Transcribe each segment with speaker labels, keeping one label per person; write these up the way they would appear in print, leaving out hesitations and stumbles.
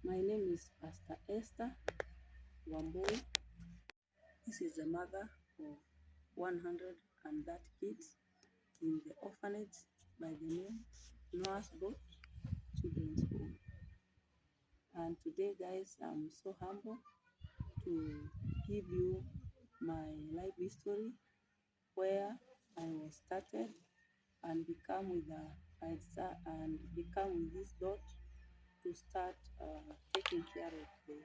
Speaker 1: My name is Pastor Esther Wambui. This is the mother of 130 kids in the orphanage by the name Noah's Boat Children's Home. And today, guys, I'm so humble to give you my life history, where I was started and become with this dot to start taking care of the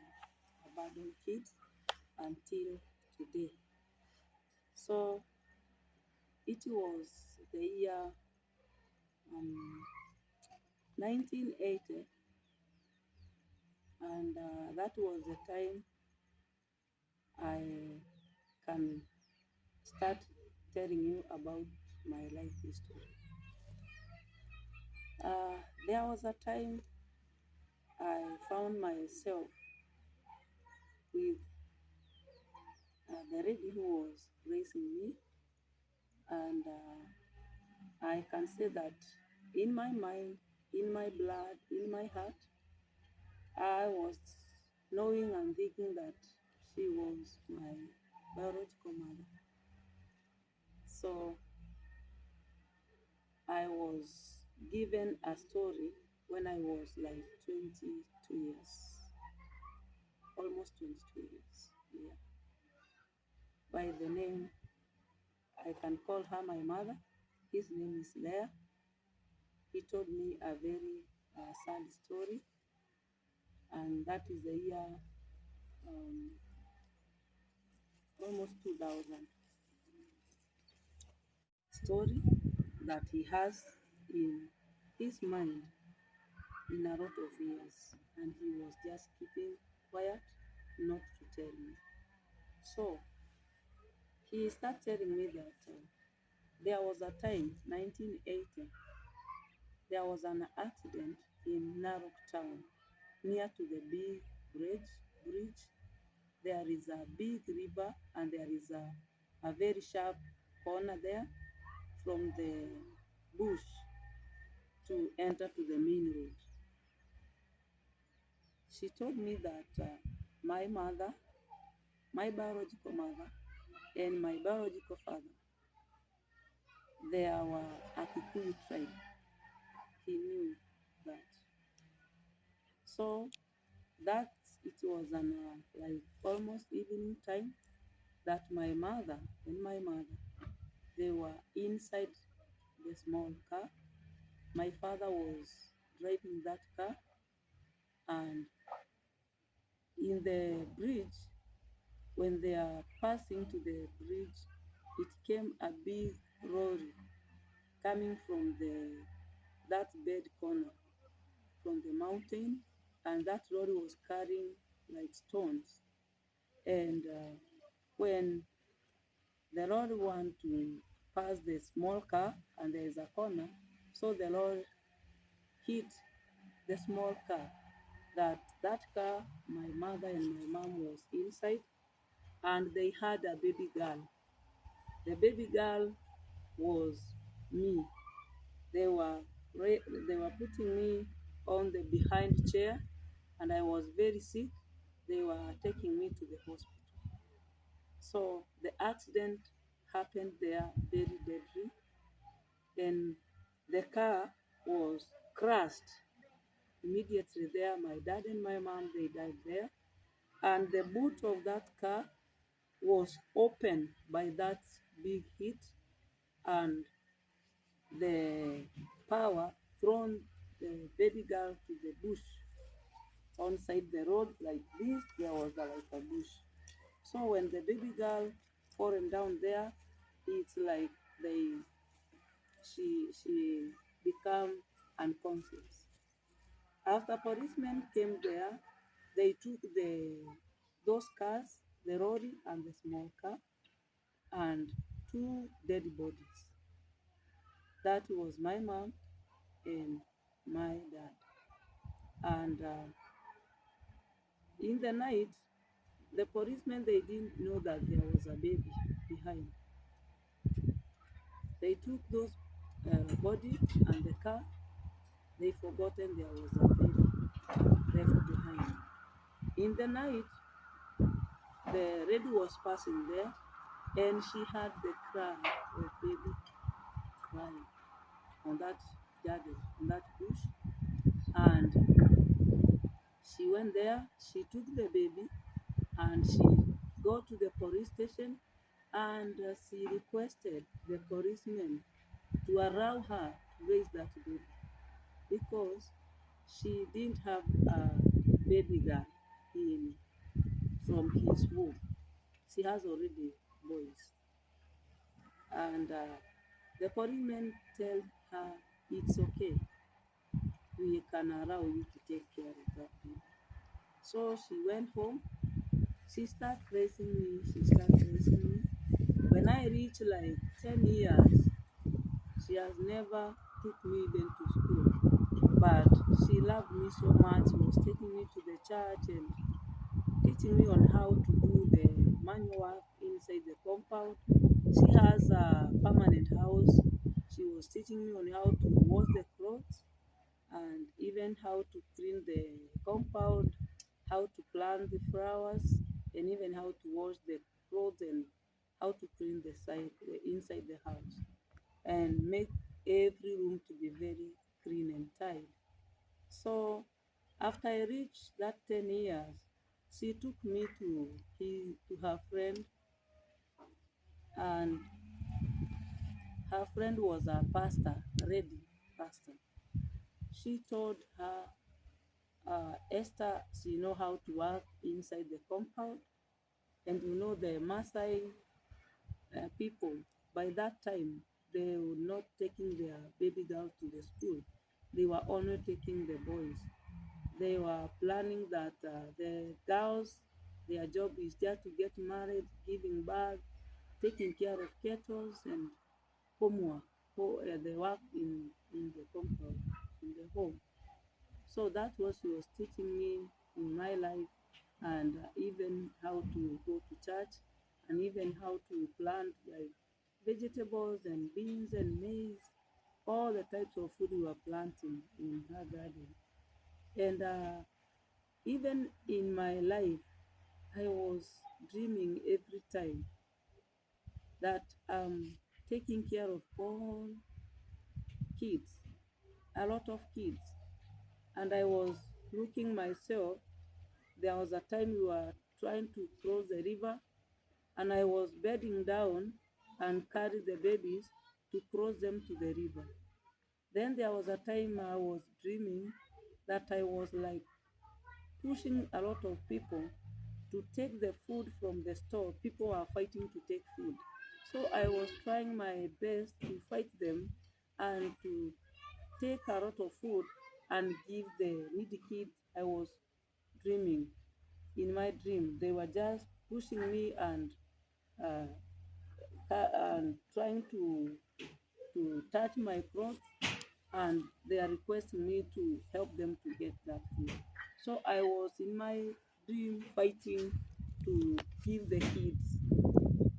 Speaker 1: abandoned kids until today. So it was the year 1980, and that was the time I can start telling you about my life history. There was a time I found myself with the lady who was raising me, and I can say that in my mind, in my blood, in my heart, I was knowing and thinking that she was my biological mother. So I was given a story when I was like 22 years, almost 22 years, yeah. By the name, I can call her my mother. His name is Leah. He told me a very sad story, and that is the year almost 2000. Story that he has in his mind in a lot of years, and he was just keeping quiet not to tell me. So he started telling me that there was a time, 1980, there was an accident in Narok town, near to the big bridge. There is a big river, and there is a very sharp corner there from the bush to enter to the main road. She told me that my mother, my biological mother, and my biological father, they were a Kikuyu tribe. He knew that. So that it was an like almost evening time that my mother and my mother, they were inside the small car. My father was driving that car, and in the bridge, when they are passing to the bridge, it came a big lorry coming from that bed corner from the mountain, and that lorry was carrying like stones. And when the lorry wanted to pass the small car, and there is a corner, so the lorry hit the small car. That car, my mother and my mom was inside, and they had a baby girl. The baby girl was me. They were putting me on the behind chair, and I was very sick. They were taking me to the hospital. So the accident happened there, very deadly, and the car was crashed immediately there. My dad and my mom, they died there, and the boot of that car was opened by that big hit, and the power thrown the baby girl to the bush on side the road like this. There was like a bush. So when the baby girl fallen down there, it's like she become unconscious. After policemen came there, they took those cars, the lorry and the small car, and 2 dead bodies. That was my mom and my dad. And in the night, the policemen, they didn't know that there was a baby behind. They took those bodies and the car. They forgotten there was a baby. night, the lady was passing there, and she had the cry of baby crying on that garden, on that bush. And she went there, she took the baby, and she go to the police station, and she requested the policemen to allow her to raise that baby because she didn't have a baby girl in from his womb. She has already boys, and the policemen tell her it's okay, we can allow you to take care of that baby. So she went home. She started raising me. She started raising me. When I reached like 10 years, she has never took me even to school. But she loved me so much. She was taking me to the church and teaching me on how to do the manual work inside the compound. She has a permanent house. She was teaching me on how to wash the clothes and even how to clean the compound, how to plant the flowers, and even how to wash the clothes and how to clean the inside the house and make every room to be very clean and tidy. So after I reached that 10 years, she took me to her friend, and her friend was a pastor, ready pastor. She told her, Esther, she know how to work inside the compound, and the Maasai people by that time they were not taking their baby girls to the school. They were only taking the boys. They were planning that the girls, their job is just to get married, giving birth, taking care of cattle and homework, the work in the compound, in the home. So that was she was teaching me in my life, and even how to go to church, and even how to plant like vegetables and beans and maize, all the types of food we were planting in her garden. And even in my life, I was dreaming every time that I'm taking care of all kids, a lot of kids. And I was looking myself. There was a time we were trying to cross the river, and I was bedding down and carry the babies to cross them to the river. Then there was a time I was dreaming that I was like pushing a lot of people to take the food from the store. People are fighting to take food. So I was trying my best to fight them and to take a lot of food and give the needy kids. I was dreaming. In my dream, they were just pushing me and uh, and trying to touch my clothes, and they are requesting me to help them to get that food. So I was in my dream fighting to give the kids.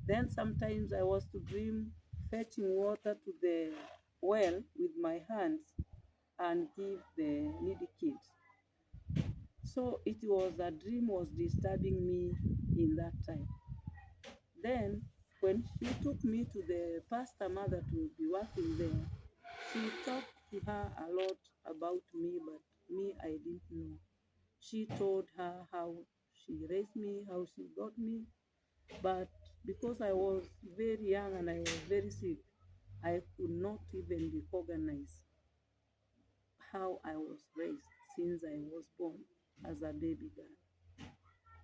Speaker 1: Then sometimes I was to dream fetching water to the well with my hands and give the needy kids. So it was a dream was disturbing me in that time. Then when she took me to the pastor mother to be working there, she talked to her a lot about me, but me, I didn't know. She told her how she raised me, how she got me, but because I was very young and I was very sick, I could not even recognize how I was raised since I was born as a baby girl.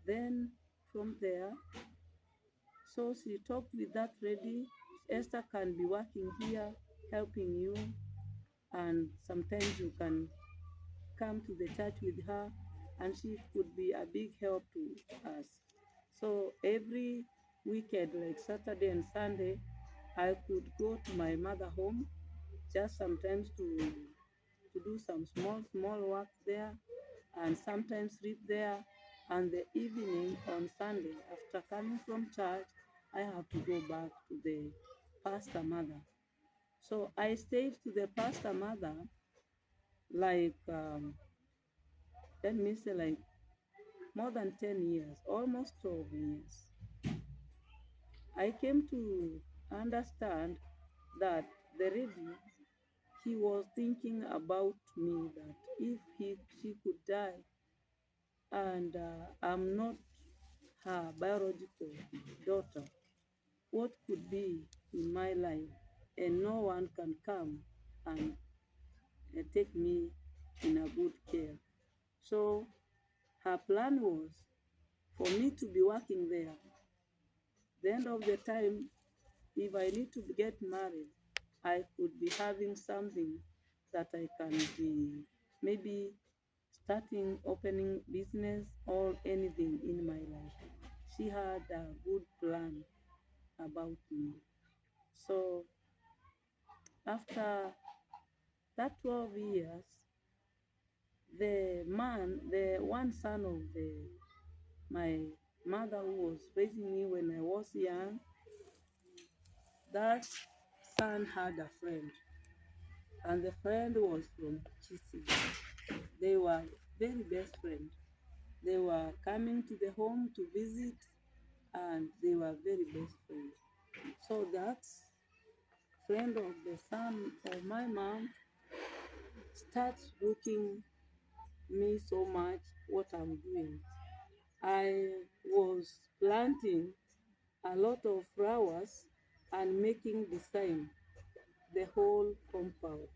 Speaker 1: Then from there, so she talked with that lady. Esther can be working here, helping you, and sometimes you can come to the church with her, and she could be a big help to us. So every weekend, like Saturday and Sunday, I could go to my mother home just sometimes to do some small work there, and sometimes sleep there. And the evening on Sunday, after coming from church, I have to go back to the pastor mother. So I stayed to the pastor mother like let me say like more than 10 years, almost 12 years, I came to understand that the lady, he was thinking about me, that if she could die and I'm not her biological daughter, what could be in my life? And no one can come and take me in a good care. So her plan was for me to be working there. The end of the time, if I need to get married, I could be having something that I can be maybe starting, opening business or anything in my life. She had a good plan about me. So after that 12 years, the one son of my mother who was raising me when I was young, that son had a friend, and the friend was from Chisi. They were very best friends. They were coming to the home to visit, and they were very best friends. So that friend of the son of my mom starts looking me so much what I'm doing. I was planting a lot of flowers and making design the whole compound.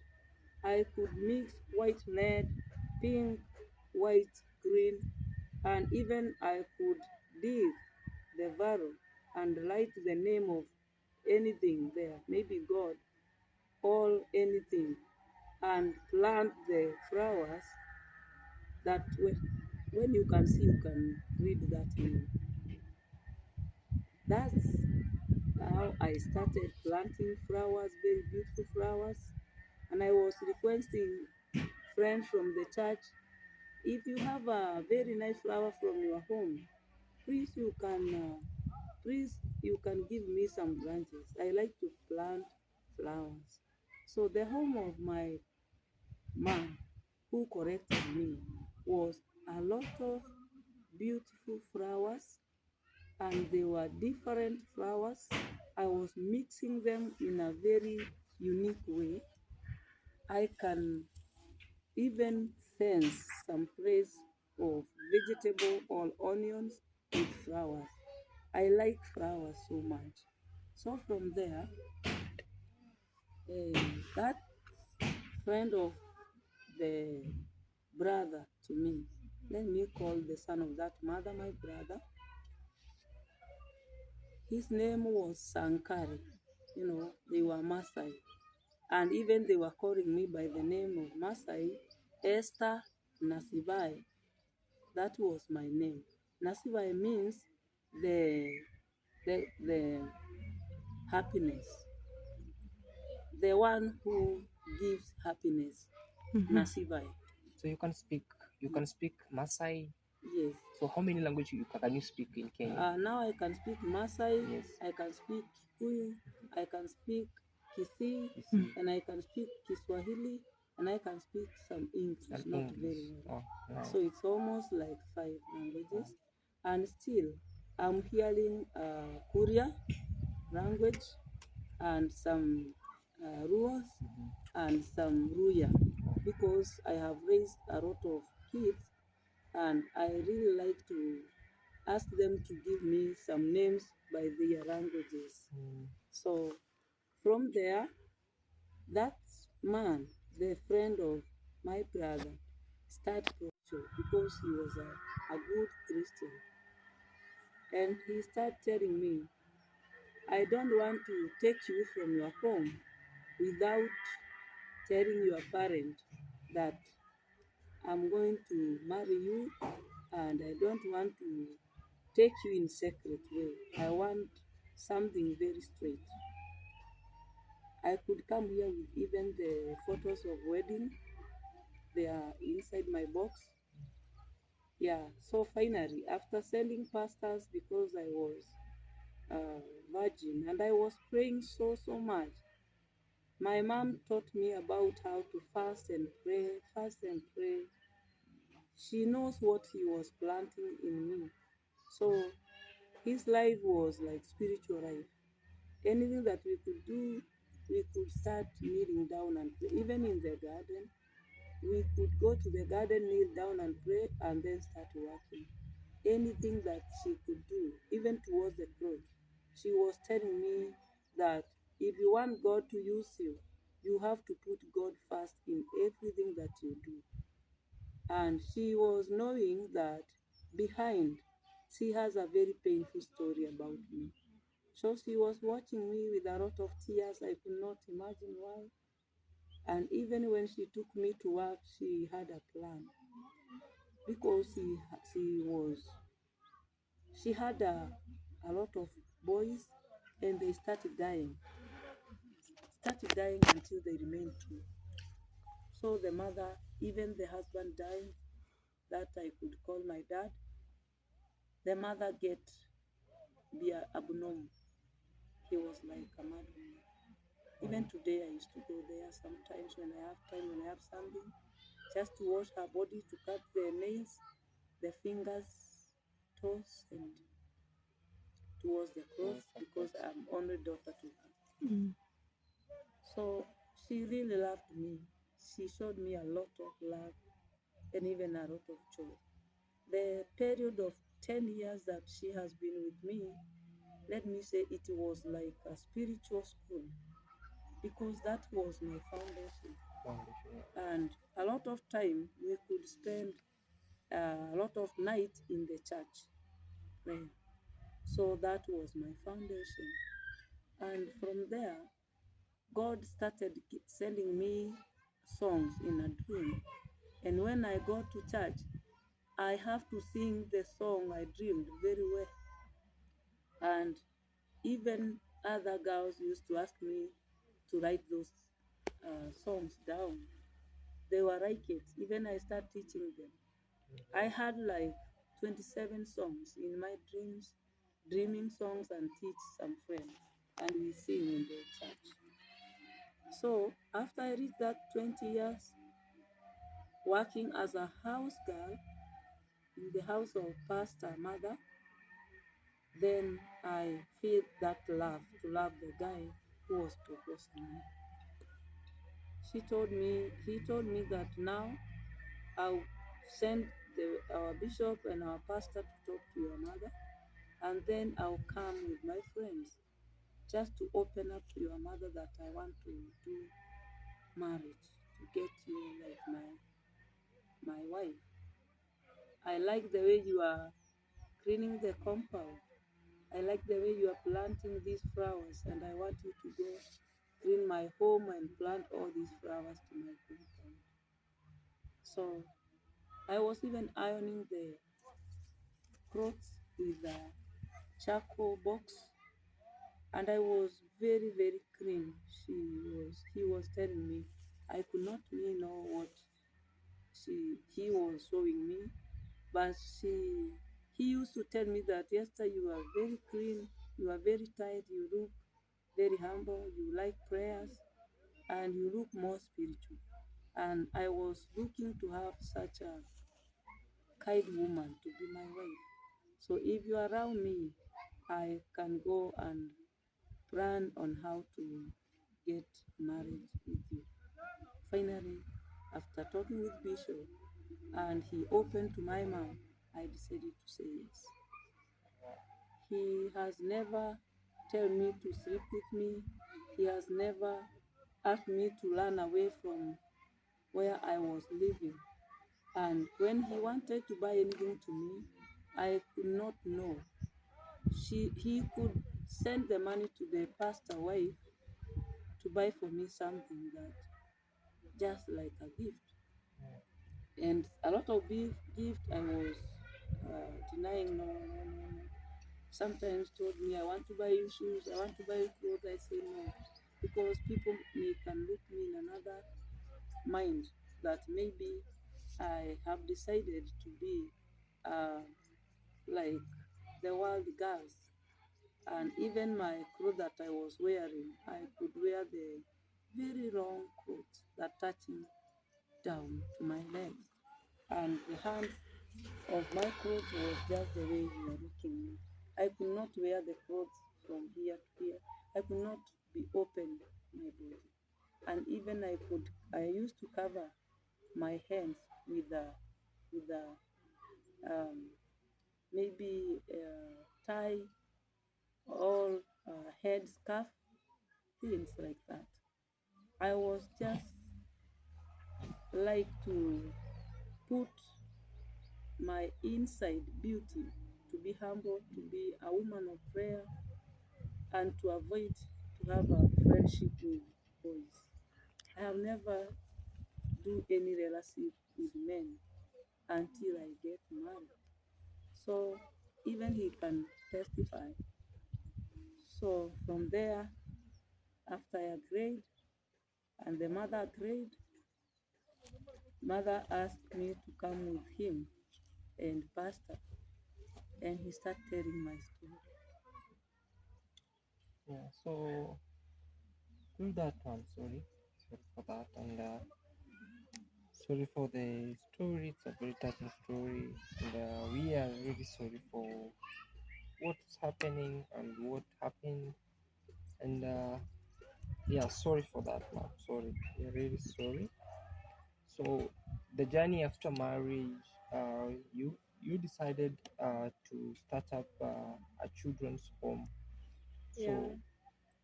Speaker 1: I could mix white, red, pink, white, green, and even I could dig the barrel and write the name of anything there, maybe God, all anything, and plant the flowers that when you can see, you can read that name. That's how I started planting flowers, very beautiful flowers. And I was requesting friends from the church, if you have a very nice flower from your home, please you can give me some branches. I like to plant flowers. So the home of my mom, who corrected me, was a lot of beautiful flowers, and they were different flowers. I was mixing them in a very unique way. I can even sense some place of vegetable or onions with flowers. I like flowers so much. So from there, that friend of the brother to me, let me call the son of that mother my brother. His name was Sankari. They were Maasai. And even they were calling me by the name of Maasai, Esther Nasibai. That was my name. Nasibai means the happiness, the one who gives happiness. Nasibai.
Speaker 2: So you can speak Maasai.
Speaker 1: Yes.
Speaker 2: So how many languages can you speak in Kenya?
Speaker 1: Now I can speak Maasai,
Speaker 2: Yes.
Speaker 1: I can speak Kikuyu, I can speak Kisii,
Speaker 2: Kisii.
Speaker 1: and I can speak Kiswahili, and I can speak some English,
Speaker 2: And
Speaker 1: not
Speaker 2: English.
Speaker 1: very well.
Speaker 2: Oh, nice.
Speaker 1: So it's almost like 5 languages. And still, I'm hearing Korea language and some Ruas and some Ruya, because I have raised a lot of kids, and I really like to ask them to give me some names by their languages. So from there, that man, the friend of my brother, started to, because he was a good Christian. And he started telling me, I don't want to take you from your home without telling your parent that I'm going to marry you, and I don't want to take you in secret way. I want something very straight. I could come here with even the photos of wedding. They are inside my box. Yeah, so finally, after sending pastors, because I was virgin and I was praying so much, my mom taught me about how to fast and pray, fast and pray. she knows what he was planting in me. So his life was like spiritual life. Anything that we could do, we could start kneeling down and pray. Even in the garden, we could go to the garden, kneel down and pray, and then start working. Anything that she could do, even towards the cross, she was telling me that if you want God to use you, you have to put God first in everything that you do. And she was knowing that behind, she has a very painful story about me. So she was watching me with a lot of tears. I could not imagine why. And even when she took me to work, she had a plan because she had a lot of boys, and they started dying until they remained two. So the mother, even the husband dying, that I could call my dad, the mother get be abnormal. He was like a mad woman. Even today, I used to go there sometimes when I have time, when I have something, just to wash her body, to cut the nails, the fingers, toes, and towards the cross because I'm only daughter to her. So she really loved me. She showed me a lot of love and even a lot of joy. The period of 10 years that she has been with me, let me say it was like a spiritual school because that was my foundation. And a lot of time we could spend a lot of night in the church praying. So that was my foundation. And from there, God started sending me songs in a dream. And when I go to church, I have to sing the song I dreamed very well. And even other girls used to ask me to write those songs down. They were like it. Even I start teaching them. I had like 27 songs in my dreams, dreaming songs, and teach some friends. And we sing in the church. So after I reached that 20 years working as a house girl in the house of pastor mother, then I feel that love to love the guy who was proposing me. He told me that now I'll send our bishop and our pastor to talk to your mother, and then I'll come with my friends just to open up to your mother that I want to do marriage, to get you like my wife. I like the way you are cleaning the compound. I like the way you are planting these flowers, and I want you to go clean my home and plant all these flowers to my compound. So I was even ironing the clothes with a charcoal box, and I was very, very clean. He was telling me I could not really know what he was showing me, but he used to tell me that Esther, you are very clean, you are very tight, you look very humble, you like prayers, and you look more spiritual. And I was looking to have such a kind woman to be my wife. So if you are around me, I can go and plan on how to get married with you. Finally, after talking with Bishop and he opened to my mom, I decided to say yes. He has never told me to sleep with me. He has never asked me to run away from where I was living. And when he wanted to buy anything to me, I could not know. He could send the money to the pastor wife to buy for me something that just like a gift. And a lot of big gift I was denying, no, no, no, no. Sometimes told me, I want to buy you shoes, I want to buy you clothes. I say no, because people can look me in another mind that maybe I have decided to be like the world girls. And even my clothes that I was wearing, I could wear the very long clothes that touching down to my legs. and the hand of my clothes was just the way you are looking me. I could not wear the clothes from here to here. I could not be open my body. And even I used to cover my hands with a maybe tie or head scarf, things like that. I was just like to put my inside beauty, to be humble, to be a woman of prayer, and to avoid to have a friendship with boys. I have never do any relationship with men until I get married. So even he can testify. So from there, after I agreed and the mother agreed, mother asked me to come with him and pastor, and he started telling my story.
Speaker 2: Yeah. So do that one. Sorry for that, and sorry for the story. It's a very touching story, and we are really sorry for what's happening and what happened. And yeah, sorry for that, man. Sorry, we're really sorry. So the journey after marriage, you decided to start up a children's home.
Speaker 1: Yeah.
Speaker 2: So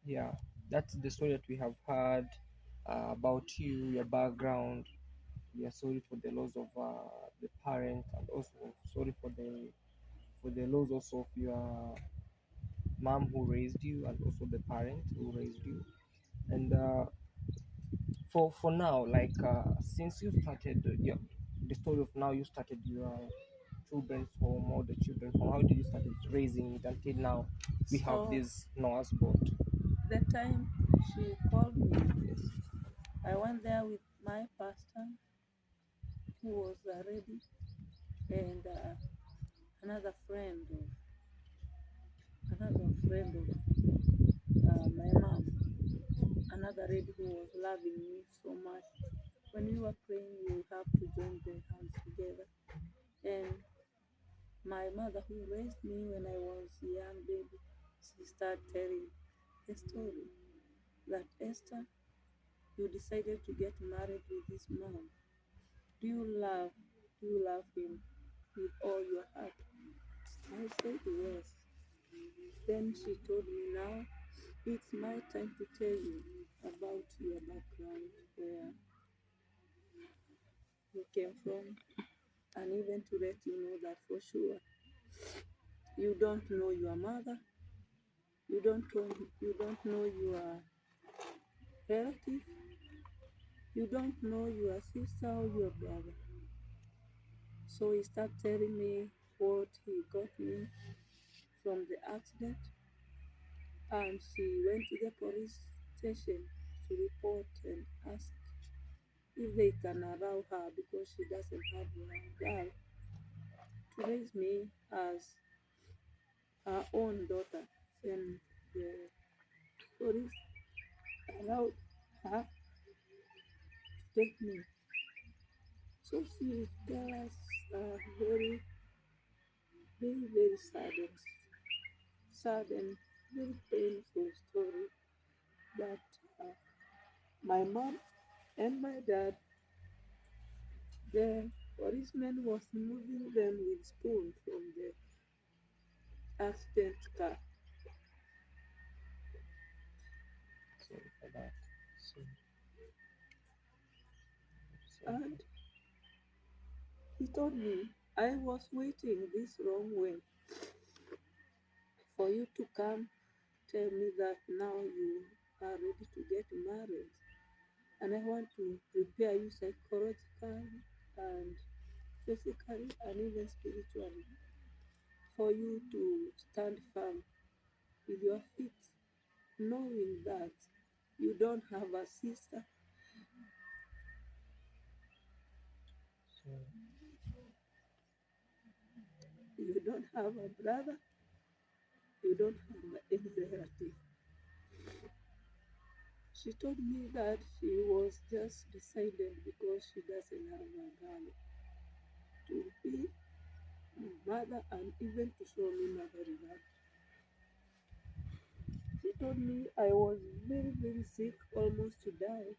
Speaker 2: yeah, that's the story that we have heard about you, your background. We are sorry for the loss of the parent, and also sorry for the loss also of your mom who raised you, and also the parent who raised you. And for now, like since you started your the story of now, you started your children's home or the children's home. How did you start raising it until now? We have
Speaker 1: So
Speaker 2: this Noah's boat.
Speaker 1: the time she called me, I went there with my pastor who was ready, and another friend of my mom, another lady who was loving me so much. When we were praying, we have to join the hands together. And my mother, who raised me when I was a young baby, she started telling the story that Esther, you decided to get married with this man. Do you love do you love him with all your heart? I said yes. Then she told me, now it's my time to tell you about your background, where you came from, and even to let you know that for sure you don't know your mother, you don't know your relative, you don't know your sister or your brother. So he started telling me what he got me from the accident, and she went to the police station to report and ask if they can allow her, because she doesn't have a girl, to raise me as her own daughter. And the police allowed her to take me. So she tell us a very, very, very sad and very painful story that my mom and my dad, the policeman was moving them with spoon from the accident car.
Speaker 2: Sorry for that. Sorry, sorry for
Speaker 1: And he told me, I was waiting this long way for you to come tell me that now you are ready to get married. And I want to prepare you psychologically and physically and even spiritually for you to stand firm with your feet, knowing that you don't have a sister,
Speaker 2: sorry.
Speaker 1: you don't have a brother, you don't have any relative. She told me that she was just decided because she doesn't have a girl. mother and even to show me mother regard. She told me I was very, very sick, almost to die.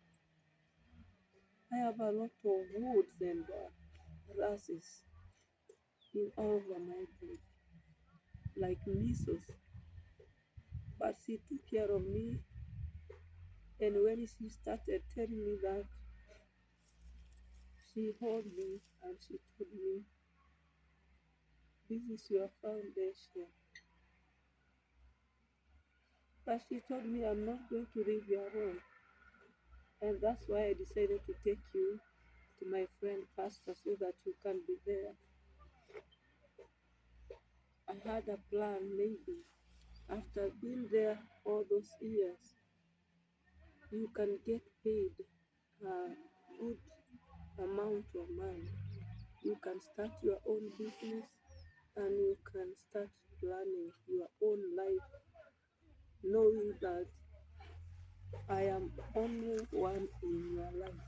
Speaker 1: I have a lot of wounds and rashes in all over my body, like measles. But she took care of me, and when she started telling me that, she held me and she told me, "This is your foundation." But she told me, "I'm not going to leave you alone." And that's why I decided to take you to my friend pastor so that you can be there. I had a plan, maybe after being there all those years, you can get paid a good amount of money. You can start your own business and you can start planning your own life, knowing that I am only one in your life.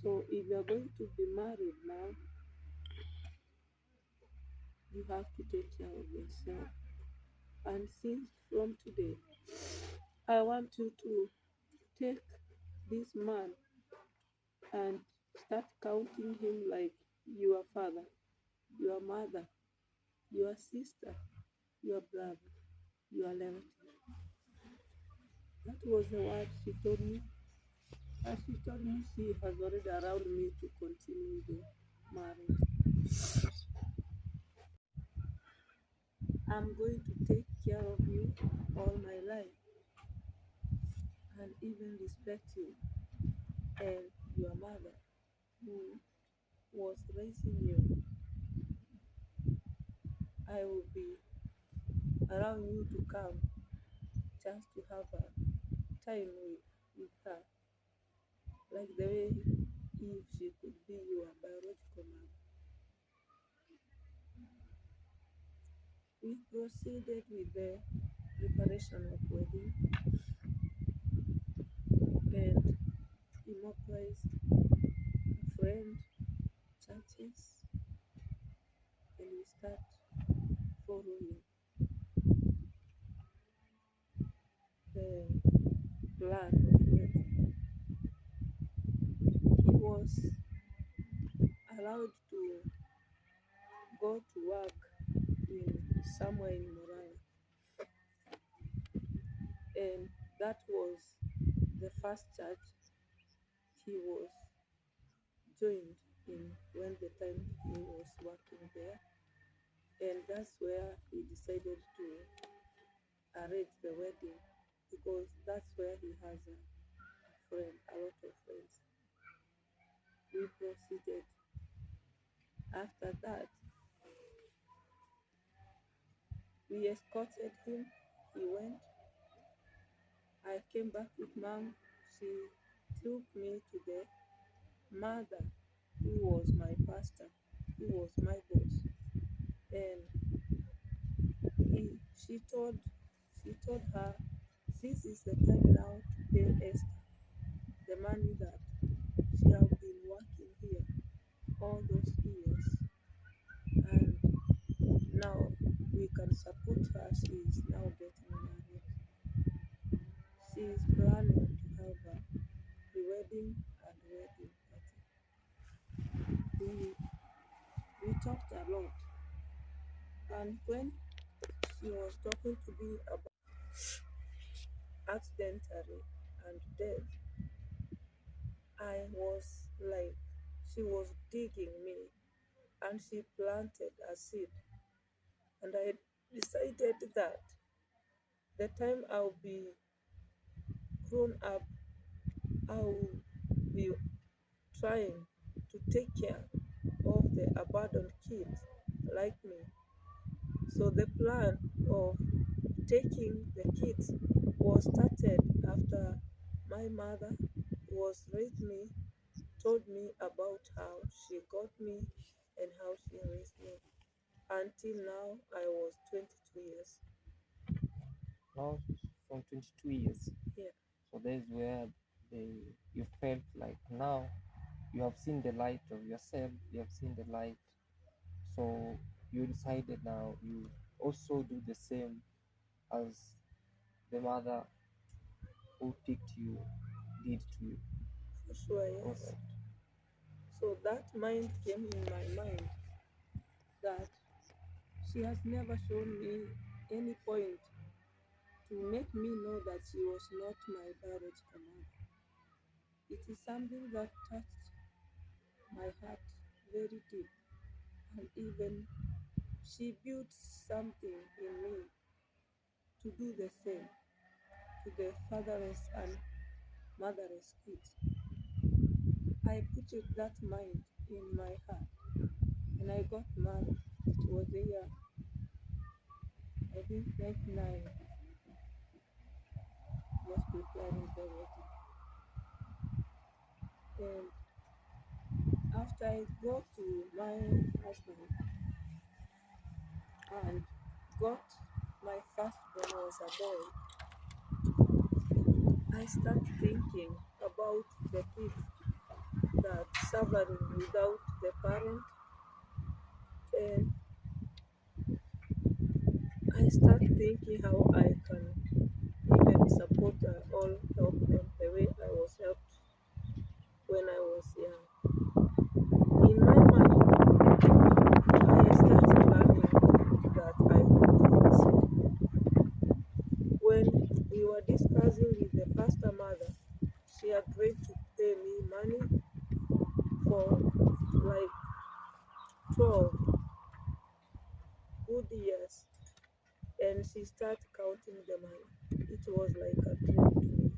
Speaker 1: So if you're going to be married now, you have to take care of yourself. And since from today, I want you to take this man and start counting him like your father, your mother, your sister, your brother, your relative. That was the word she told me. And she told me she has already allowed me to continue the marriage. I'm going to take care of you all my life and even respect you and your mother who was raising you. I will be allowing you to come just to have a time with her, like the way if she could be your biological mother. We proceeded with the preparation of wedding and immobilized a friend, churches, and we start following the plan of wedding. He was allowed to go to work in somewhere in Morana, and that was the first church he was joined in when the time he was working there, and that's where he decided to arrange the wedding because that's where he has a friend, a lot of friends. We proceeded. After that, we escorted him. He went. I came back with mom. She took me to the mother who was my pastor, who was my boss, and she told her, "This is the time now to pay Esther the money that she has been working here all those years, and now we can support her. She is now getting married. She is planning to have a pre-wedding and wedding party." We talked a lot, and when she was talking to me about accidentally and death, I was like, she was digging me and she planted a seed. And I decided that the time I'll be grown up, I'll be trying to take care of the abandoned kids like me. So the plan of taking the kids was started after my mother was raised me, told me about how she got me and how she raised me. Until now, I was 22 years.
Speaker 2: Now, from 22 years.
Speaker 1: Yeah,
Speaker 2: So that is where you felt like now you have seen the light of yourself, you have seen the light So you decided now you also do the same as the mother who picked you did to you.
Speaker 1: For sure,
Speaker 2: All
Speaker 1: yes.
Speaker 2: right.
Speaker 1: So that mind came in my mind that she has never shown me any point to make me know that she was not my biological mother. It is something that touched my heart very deep, and even she built something in me to do the same to the fatherless and motherless kids. I put that mind in my heart and I got married. It was the year, I think, 99 was preparing the wedding. And after I got to my husband and got my firstborn was a boy, I started thinking about the kids that suffering without the parent, and I started thinking how I can even support all help them the way I was helped when I was young. In my mind, I started learning that I could do the same. When we were discussing with the pastor mother, she agreed to pay me money for like 12 good years, and she started counting the money. It was like a dream to me.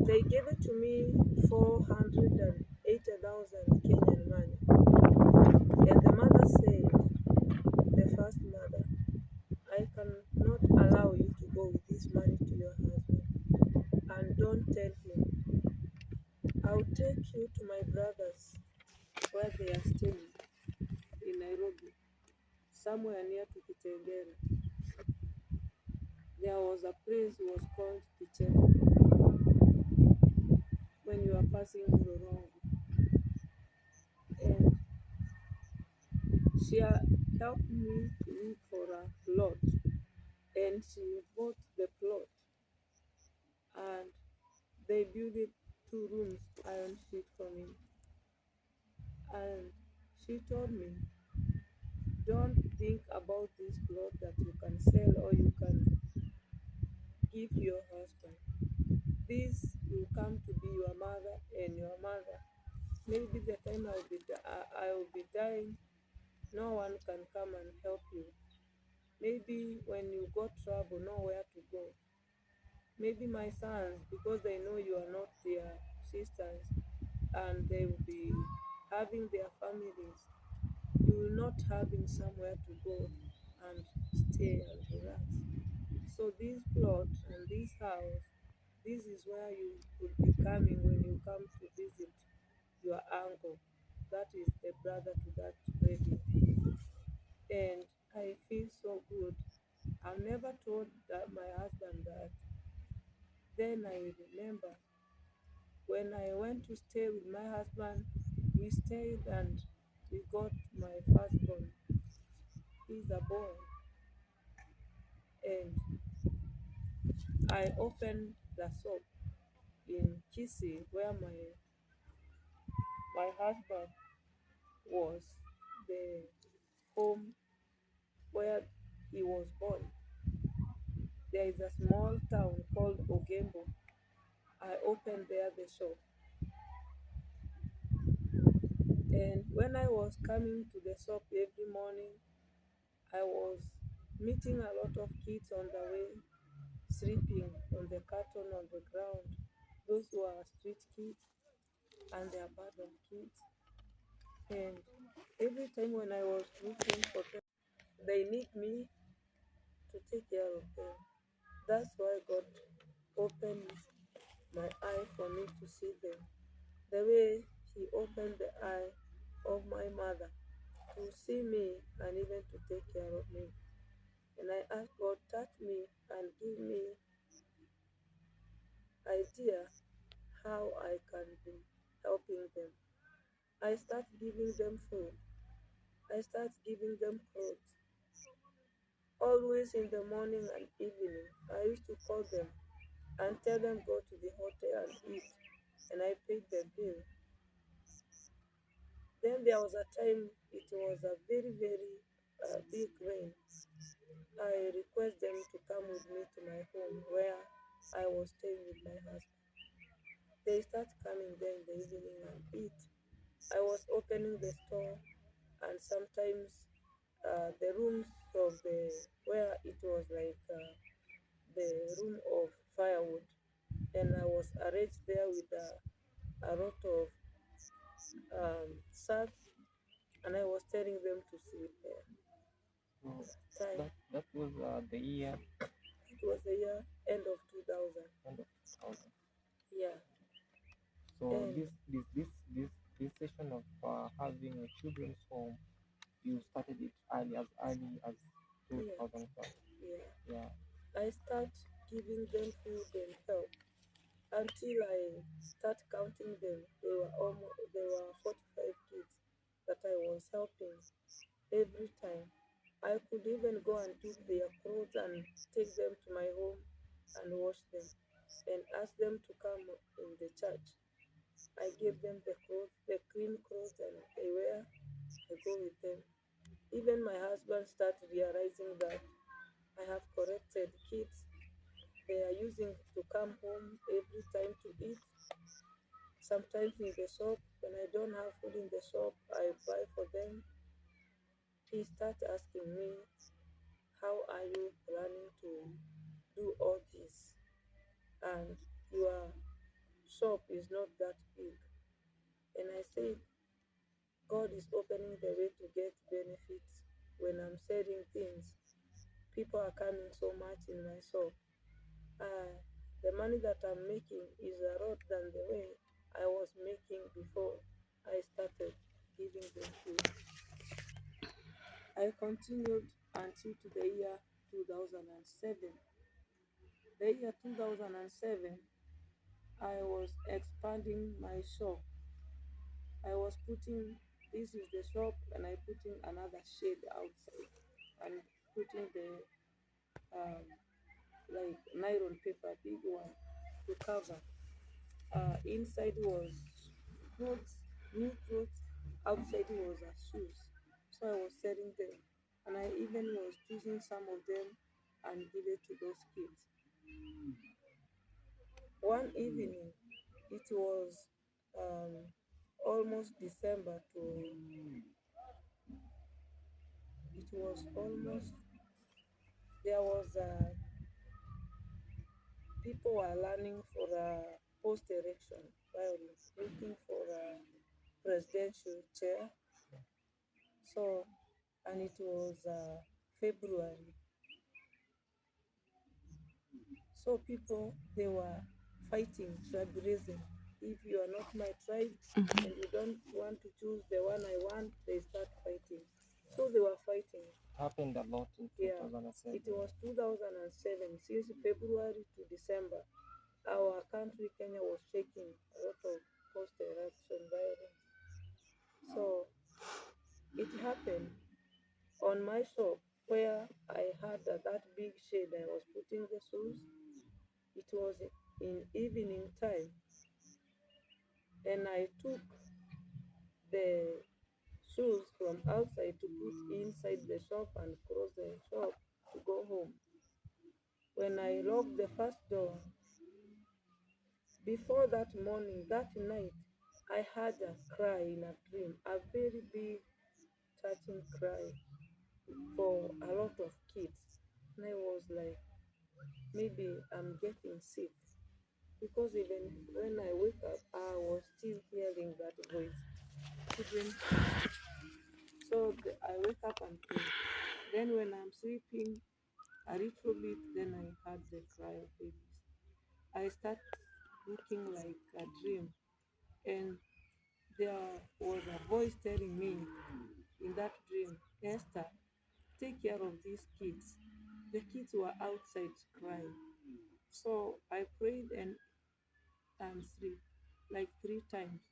Speaker 1: They gave it to me 480,000 Kenyan money. And the mother said, the first mother, I cannot allow you to go with this money to your husband. And don't tell him. I'll take you to my brothers where they are staying in Nairobi, somewhere near to Kitengela. There was a place was called Kicheko when you are passing Mlolongo. And she helped me to look for a plot, and she bought the plot, and they built it 2 rooms iron sheet for me. And she told me, don't think about this plot that you can sell or you can give your husband. This will come to be your mother and your mother. Maybe the time I will be dying, no one can come and help you. Maybe when you got trouble, nowhere to go. Maybe my sons, because they know you are not their sisters and they will be having their families, you will not having somewhere to go and stay and relax. So this plot and this house, this is where you would be coming when you come to visit your uncle. That is the brother to that lady. And I feel so good. I've never told my husband that. Then I remember when I went to stay with my husband, we stayed and we got my firstborn. He's a boy. And I opened the shop in Kisi where my husband was, the home where he was born. There is a small town called Ogembo. I opened there the shop. And when I was coming to the shop every morning, I was meeting a lot of kids on the way, sleeping on the carton on the ground. Those who are street kids and the abandoned kids. And every time when I was looking for them, they need me to take care of them. That's why God opened my eye for me to see them. The way He opened the eye of my mother to see me and even to take care of me. And I asked God, touch me and give me idea how I can be helping them. I start giving them food. I start giving them clothes, always in the morning and evening. I used to call them and tell them go to the hotel and eat, and I paid the bill. Then there was a time it was a very, very big rain. I request them to come with me to my home where I was staying with my husband. They start coming there in the evening and eat. I was opening the store, and sometimes the rooms of the where it was like the room of firewood, and I was arranged there with a lot of sacks, and I was telling them to sleep there.
Speaker 2: So
Speaker 1: Time
Speaker 2: that was the year
Speaker 1: it was the year end of 2000.
Speaker 2: end of 2000.
Speaker 1: Yeah,
Speaker 2: So
Speaker 1: and
Speaker 2: this session of having a children's home, you started it early as
Speaker 1: yeah,
Speaker 2: 2005.
Speaker 1: yeah.
Speaker 2: Yeah.
Speaker 1: I start giving them food and help until I start counting them. There were 45 kids that I was helping every time. I could even go and took their clothes and take them to my home and wash them and ask them to come in the church. I give them the clothes, the clean clothes, and they wear. I go with them. Even my husband started realizing that I have corrected kids. They are using to come home every time to eat. Sometimes in the shop, when I don't have food in the shop, I buy for them. He started asking me, how are you planning to do all this? And your shop is not that big. And I said, God is opening the way to get benefits when I'm selling things. People are coming so much in my shop. Uh, the money that I'm making is a lot than the way I was making before I started giving them food. I continued until to the year 2007. The year 2007, I was expanding my shop. I was putting, this is the shop, and I putting another shade outside and putting the um, like nylon paper, big one, to cover. Inside was clothes, new clothes. Outside was a shoes. So I was selling them, and I even was choosing some of them and give it to those kids. One evening, it was um, almost December to, it was almost, there was people were learning for a post election violence, looking for a presidential chair. So, and it was February. So people, they were fighting tribalism. If you are not my tribe and you don't want to choose the one I want, they start fighting. So they were fighting.
Speaker 2: Happened a lot in
Speaker 1: Yeah,
Speaker 2: 2007.
Speaker 1: it was 2007. Since February to December, our country, Kenya, was shaking a lot of post-election violence. So it happened on my shop where I had that big shade I was putting the shoes. It was in evening time, and I took the shoes from outside to put inside the shop and close the shop to go home. When I locked the first door, before that morning, that night, I had a cry in a dream, a very big, touching cry for a lot of kids. And I was like, maybe I'm getting sick. Because even when I wake up, I was still hearing that voice. Children crying. So I wake up and pray. Then when I'm sleeping a little bit, then I heard the cry of babies. I start looking like a dream, and there was a voice telling me in that dream, Esther, take care of these kids. The kids were outside crying. So I prayed and sleep like 3 times.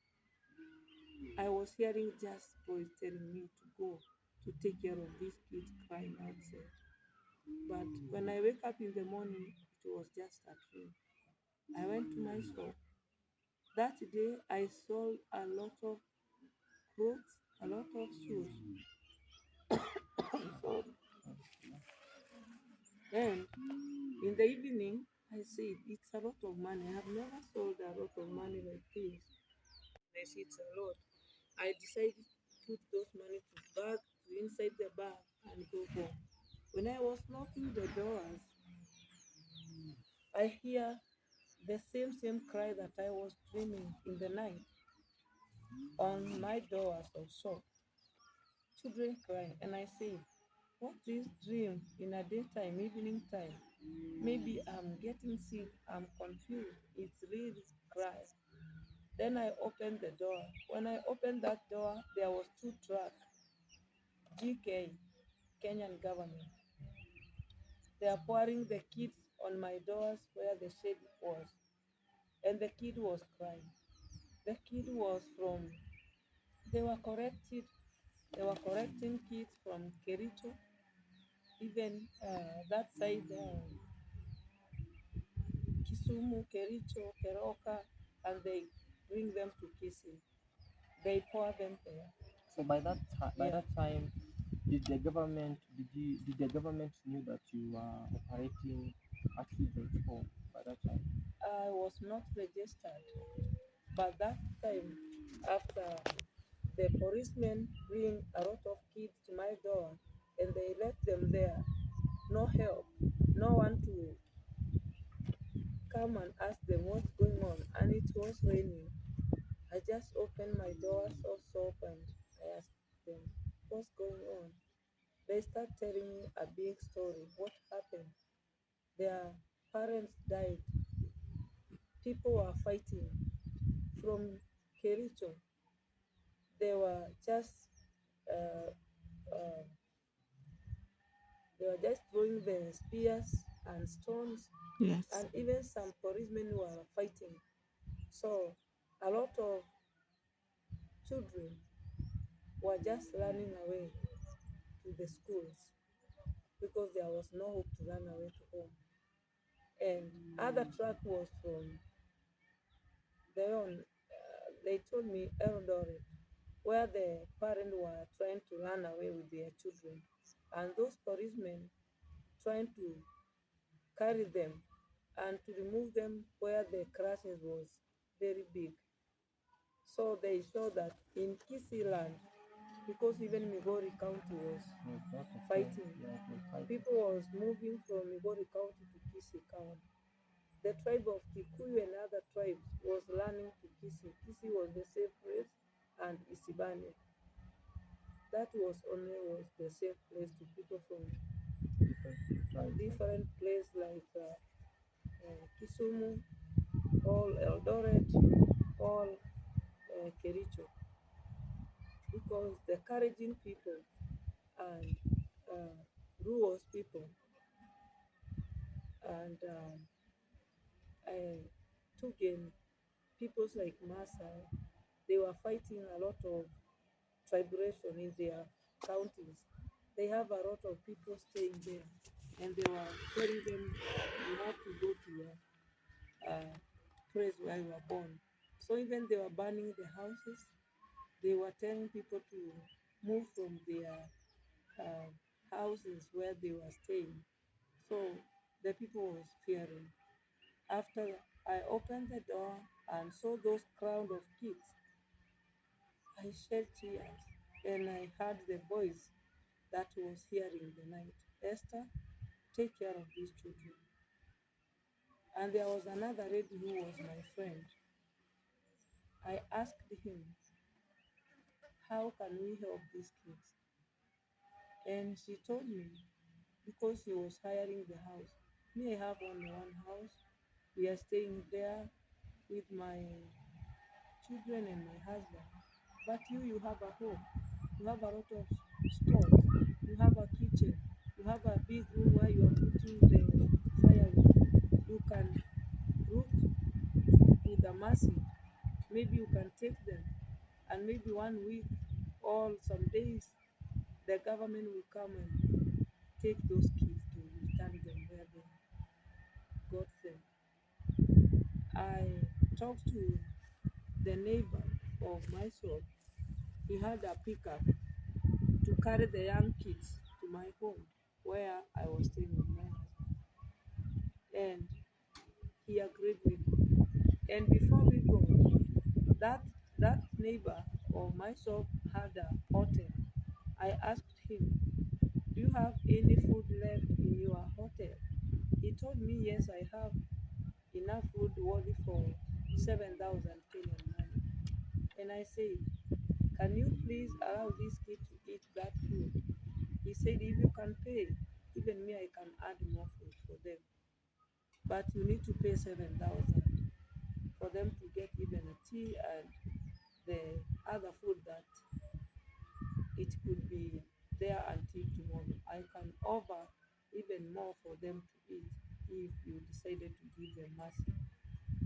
Speaker 1: I was hearing just voice telling me to go. to take care of these kids crying outside. But when I wake up in the morning, it was just a dream. I went to my shop. That day, I sold a lot of clothes, a lot of shoes. So, and in the evening, I said, it's a lot of money. I have never sold a lot of money like this. I see it's a lot. I decided to put those money to bag, to inside the bag, and go home. When I was locking the doors, I hear the same cry that I was dreaming in the night on my doors of shop. Children crying, and I said, what is dream in a daytime, evening time? Maybe I'm getting sick, I'm confused. It's really cry. Then I opened the door. When I opened that door, there was two trucks, GK, Kenyan government. They are pouring the kids on my doors where the shade was, and the kid was crying. The kid was from, they were corrected, they were correcting kids from Kericho, even that side, Kisumu, Kericho, Keroka, and they bring them to Kisii. They pour them there.
Speaker 2: So by
Speaker 1: Yeah,
Speaker 2: that time, did the government knew that you were operating a children's home by that time?
Speaker 1: I was not registered, but that time, after the policemen bring a lot of kids to my door and they left them there, no help, no one to come and ask them what's going on, and it was raining. I just opened my doors of soap and I asked them, what's going on? They start telling me a big story. What happened? Their parents died. People were fighting from Kericho. They were just uh, uh, they were just throwing the spears and stones,
Speaker 3: Yes.
Speaker 1: and even some policemen were fighting. So a lot of children were just running away to the schools because there was no hope to run away to home. And other track was from their own, they told me Eldoret, where the parents were trying to run away with their children. And those policemen trying to carry them and to remove them where the crashes was very big. So they show that in Kisii land, because even Migori County was
Speaker 2: Was not a home.
Speaker 1: fighting,
Speaker 2: Yeah, it was fighting.
Speaker 1: people was moving from Migori County to Kisii County. The tribe of Kikuyu and other tribes was running to Kisii. Kisii was the safe place, and Isibane. That was only was the safe place to people from
Speaker 2: Different tribes.
Speaker 1: different places like Kisumu, all Eldoret, all Kericho, because the Kalenjin people and Ruos people and Tugen peoples like Maasai, they were fighting a lot of tribulation in their counties. They have a lot of people staying there, and they were telling them, you have to go to your place where you were born. So even they were burning the houses, they were telling people to move from their uh, houses where they were staying. So the people was fearing. After I opened the door and saw those crowd of kids, I shed tears and I heard the voice that was hearing the night. Esther, take care of these children. And there was another lady who was my friend. I asked him, how can we help these kids? And she told me, because he was hiring the house. Me, I have only one house. We are staying there with my children and my husband. But you have a home. You have a lot of stores. You have a kitchen. You have a big room where you are putting the firewood. You can cook with a mercy. Maybe you can take them, and maybe one week or some days the government will come and take those kids to return them where they got them. I talked to the neighbor of my shop. He had a pickup to carry the young kids to my home where I was staying with my husband. And he agreed with me. And before we go, that that neighbor of my shop had a hotel. I asked him, "Do you have any food left in your hotel?" He told me, "Yes, I have enough food worthy for 7,000 Kenyan money." And I said, "Can you please allow this kid to eat that food?" He said, "If you can pay, even me, I can add more food for them. But you need to pay 7,000 for them to get even a tea and the other food that it could be there until tomorrow. I can offer even more for them to eat if you decided to give them mercy."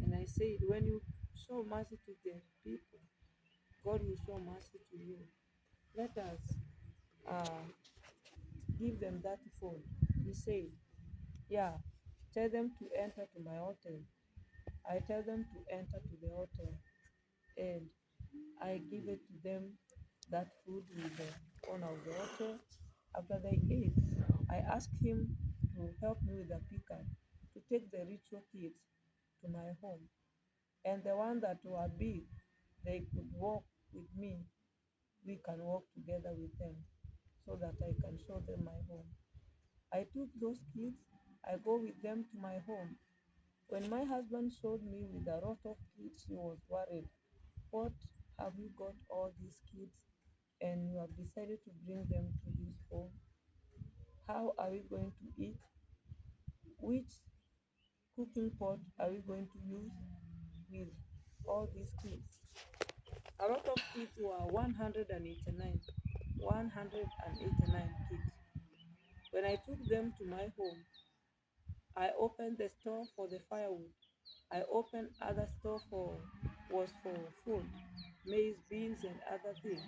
Speaker 1: And I said, "When you show mercy to the people, God will show mercy to you. Let us uh, give them that food." He said, "Yeah, tell them to enter to my hotel." I tell them to enter to the hotel, and I give it to them that food with the owner of the hotel. After they ate, I asked him to help me with the pickup to take the ritual kids to my home. And the ones that were big, they could walk with me. We can walk together with them so that I can show them my home. I took those kids, I go with them to my home. When my husband showed me with a lot of kids, he was worried. "What have you got all these kids and you have decided to bring them to this home? How are we going to eat? Which cooking pot are we going to use with all these kids?" A lot of kids were 189, 189 kids. When I took them to my home, I opened the store for the firewood. I opened other store was for food, maize, beans, and other things.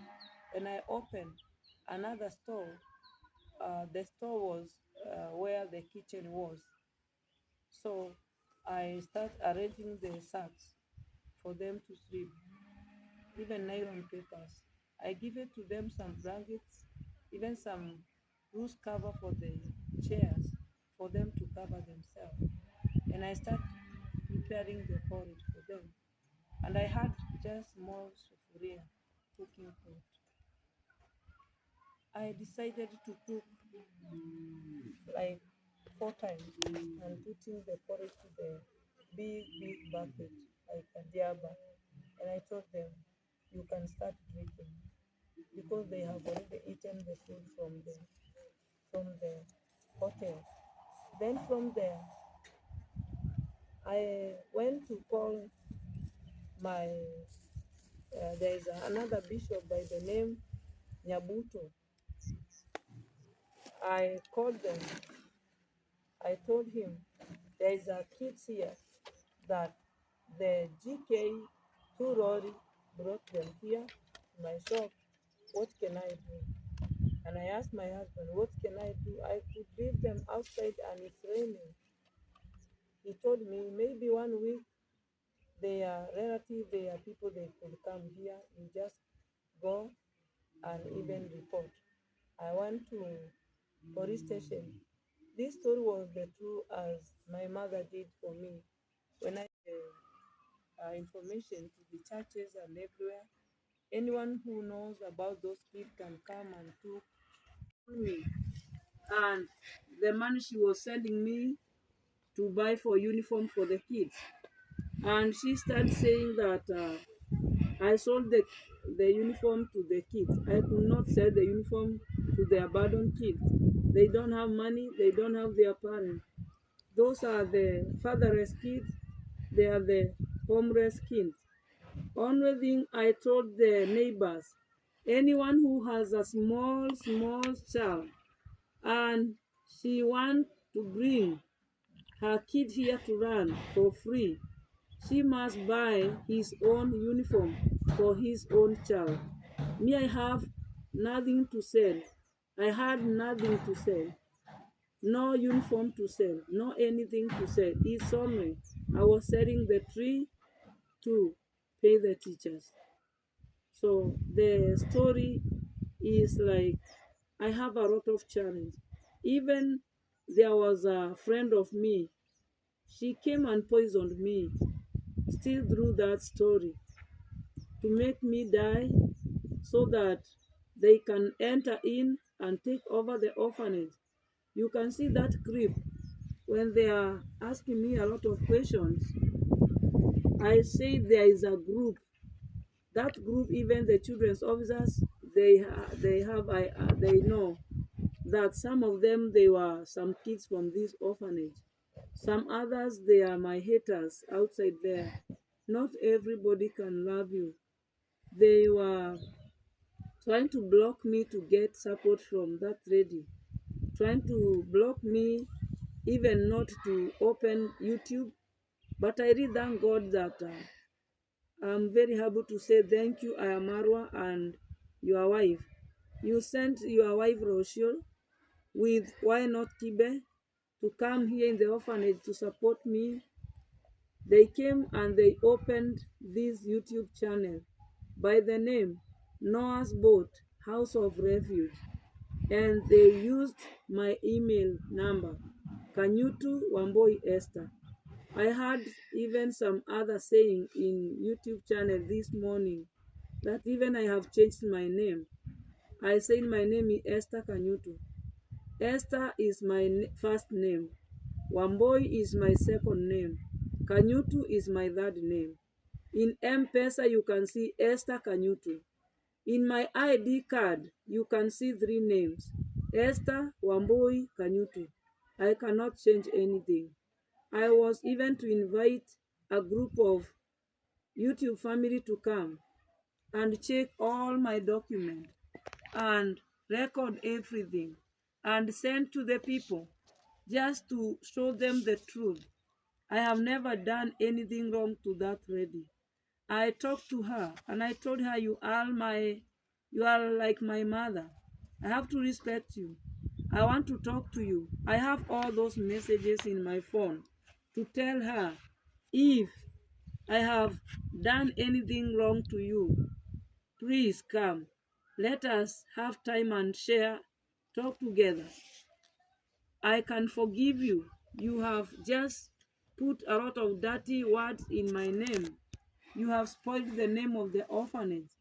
Speaker 1: And I opened another store. The store was where the kitchen was. So I start arranging the sacks for them to sleep, even nylon papers. I give it to them some blankets, even some loose cover for the chairs for them to cover themselves. And I start preparing the porridge for them. And I had just small sufuria cooking pot. I decided to cook like 4 times and putting the porridge to the big bucket, like a diaba. And I told them, "You can start drinking," because they have already eaten the food from the hotel. Then from there, I went to call my there is another bishop by the name Nyabuto. I called them. I told him, "There is a kids here that the GK two lorry brought them here to my shop. What can I do?" And I asked my husband, "What can I do? I could leave them outside and it's raining." He told me, "Maybe 1 week they are relatives, they are people, they could come here. You just go and even report." I went to police station. This story was the true as my mother did for me. When I information to the churches and everywhere, anyone who knows about those kids can come and talk to me. And the money she was sending me to buy for uniform for the kids. And she started saying that I sold the uniform to the kids. I could not sell the uniform to the abandoned kids. They don't have money, they don't have their parents. Those are the fatherless kids, they are the homeless kids. Only thing I told the neighbors, anyone who has a small child and she wants to bring her kid here to run for free, she must buy his own uniform for his own child. Me, I have nothing to sell. I had nothing to sell, no uniform to sell, no anything to sell. He saw me. I was selling the tree to pay the teachers. So the story is like I have a lot of challenge. Even there was a friend of me, she came and poisoned me, still through that story, to make me die so that they can enter in and take over the orphanage. You can see that creep when they are asking me a lot of questions. I say there is a group. That group, even the children's officers, they know that some of them they were some kids from this orphanage. Some others they are my haters outside there. Not everybody can love you. They were trying to block me to get support from that lady, trying to block me even not to open YouTube. But I really thank God that I'm very happy to say thank you, I am Marwa and your wife. You sent your wife Rochelle with Why Not Kibe to come here in the orphanage to support me. They came and they opened this YouTube channel by the name Noah's Boat House of Refuge, and they used my email number, Kanyutu Wamboi Esther. I had even some other saying in YouTube channel this morning that even I have changed my name. I said my name is Esther Kanyutu. Esther is my first name. Wamboi is my second name. Kanyutu is my third name. In M-Pesa, you can see Esther Kanyutu. In my ID card, you can see 3 names. Esther Wamboi Kanyutu. I cannot change anything. I was even to invite a group of YouTube family to come and check all my documents and record everything and send to the people just to show them the truth. I have never done anything wrong to that lady. I talked to her and I told her you are like my mother. I have to respect you. I want to talk to you. I have all those messages in my phone to tell her if I have done anything wrong to you, please come. Let us have time and share, talk together. I can forgive you. You have just put a lot of dirty words in my name. You have spoiled the name of the orphanage.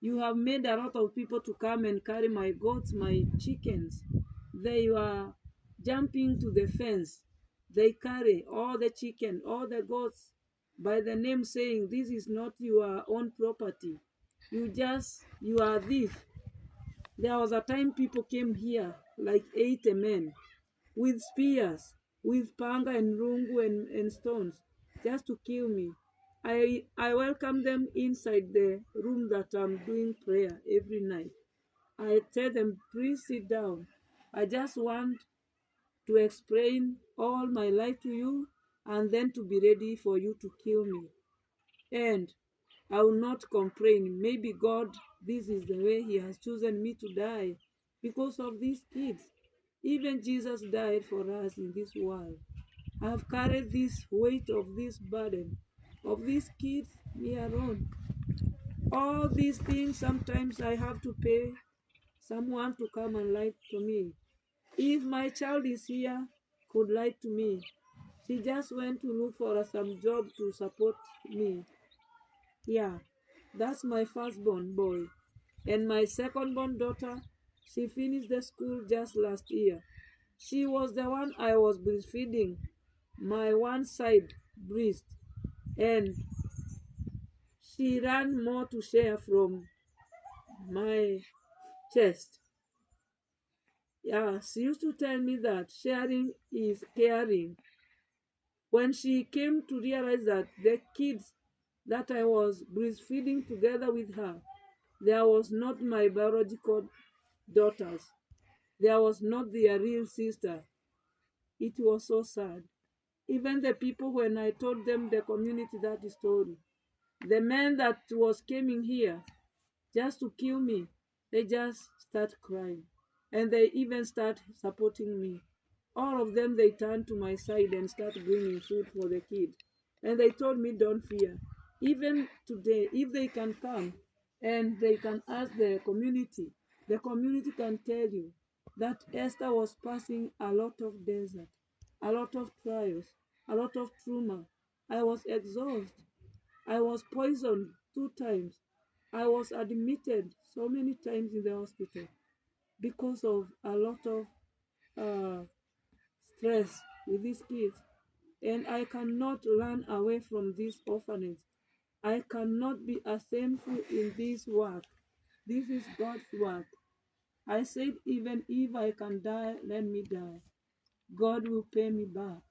Speaker 1: You have made a lot of people to come and carry my goats, my chickens. They were jumping to the fence. They carry all the chicken, all the goats by the name saying, this is not your own property. You are thief. There was a time people came here, like 8 men, with spears, with panga and rungu and stones, just to kill me. I welcome them inside the room that I'm doing prayer every night. I tell them, please sit down. I just want to explain all my life to you and then to be ready for you to kill me. And I will not complain. Maybe God, this is the way He has chosen me to die because of these kids. Even Jesus died for us in this world. I have carried this weight of this burden of these kids me alone. All these things, sometimes I have to pay someone to come and lie to me. If my child is here, could lie to me. She just went to look for some job to support me. Yeah, that's my firstborn boy. And my second-born daughter, she finished the school just last year. She was the one I was breastfeeding, my one side breast, and she ran more to share from my chest. Yeah, she used to tell me that sharing is caring. When she came to realize that the kids that I was breastfeeding together with her, there was not my biological daughters. There was not their real sister. It was so sad. Even the people, when I told them the community that story, the man that was coming here just to kill me, they just start crying. and they even start supporting me. All of them, they turn to my side and start bringing food for the kid. And they told me, don't fear. Even today, if they can come and they can ask the community can tell you that Esther was passing a lot of desert, a lot of trials, a lot of trauma. I was exhausted. I was poisoned 2 times. I was admitted so many times in the hospital because of a lot of uh, stress with these kids. And I cannot run away from this orphanage. I cannot be a sinful in this work. This is God's work. I said, even if I can die, let me die. God will pay me back.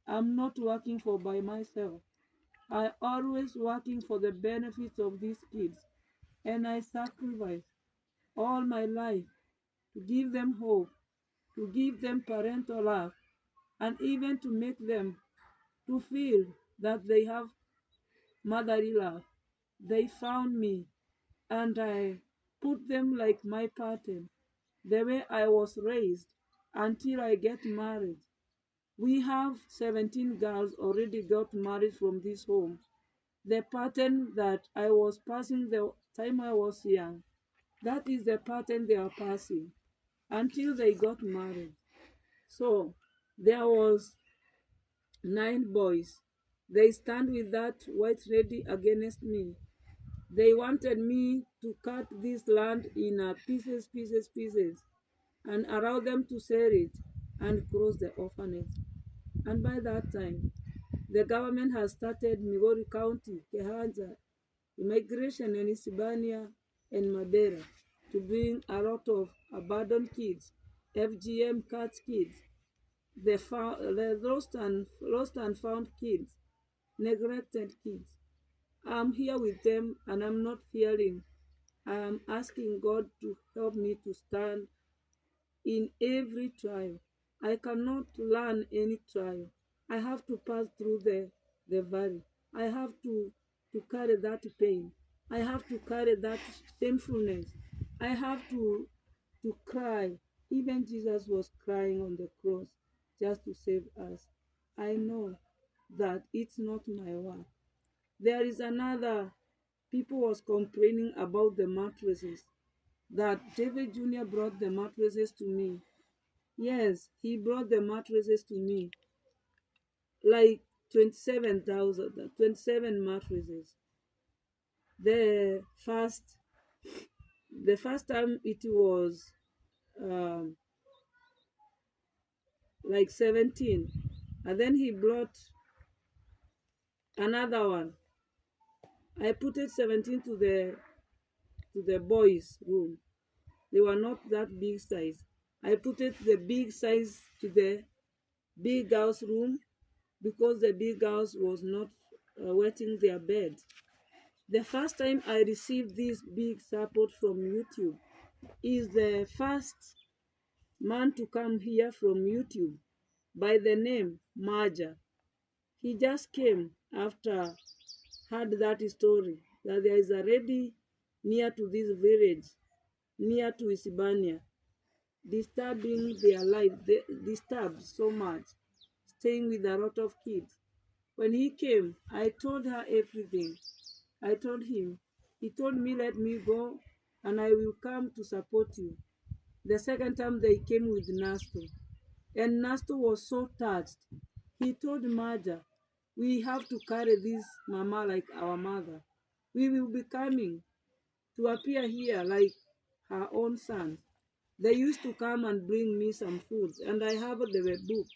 Speaker 1: I'm not working for by myself. I always working for the benefits of these kids. And I sacrifice all my life to give them hope, to give them parental love, and even to make them to feel that they have motherly love. They found me and I put them like my pattern, the way I was raised until I get married. We have 17 girls already got married from this home. The pattern that I was passing the time I was young, that is the pattern they are passing until they got married. So there was 9 boys. They stand with that white lady against me. They wanted me to cut this land in pieces, and allow them to sell it and close the orphanage. And by that time, the government has started Migori County, Kehancha, immigration in Isibania and mabera to bring a lot of abandoned kids, FGM cat kids, the lost and found kids, neglected kids. I'm here with them and I'm not fearing. I am asking God to help me to stand in every trial. I cannot learn any trial. I have to pass through the valley. I have to carry that pain. I have to carry that shamefulness. I have to cry. Even Jesus was crying on the cross just to save us. I know that it's not my work. There is another, people was complaining about the mattresses, that David Jr. brought the mattresses to me. Yes, he brought the mattresses to me, like 27,000, 27 mattresses. The first, the first time it was um, like 17, and then he brought another one. I put it 17 to the boys' room. They were not that big size. I put it the big size to the big girls' room because the big girls was not wetting their bed. The first time I received this big support from YouTube is the first man to come here from YouTube by the name Maja. He just came after heard that story that there is a lady near to this village, near to Isibania, disturbing their life, disturbed so much, staying with a lot of kids. When he came, I told her everything. I told him. He told me, let me go and I will come to support you. The second time they came with Nasto, and Nasto was so touched. He told Maja, we have to carry this mama like our mother. We will be coming to appear here like her own sons. They used to come and bring me some food, and I have the book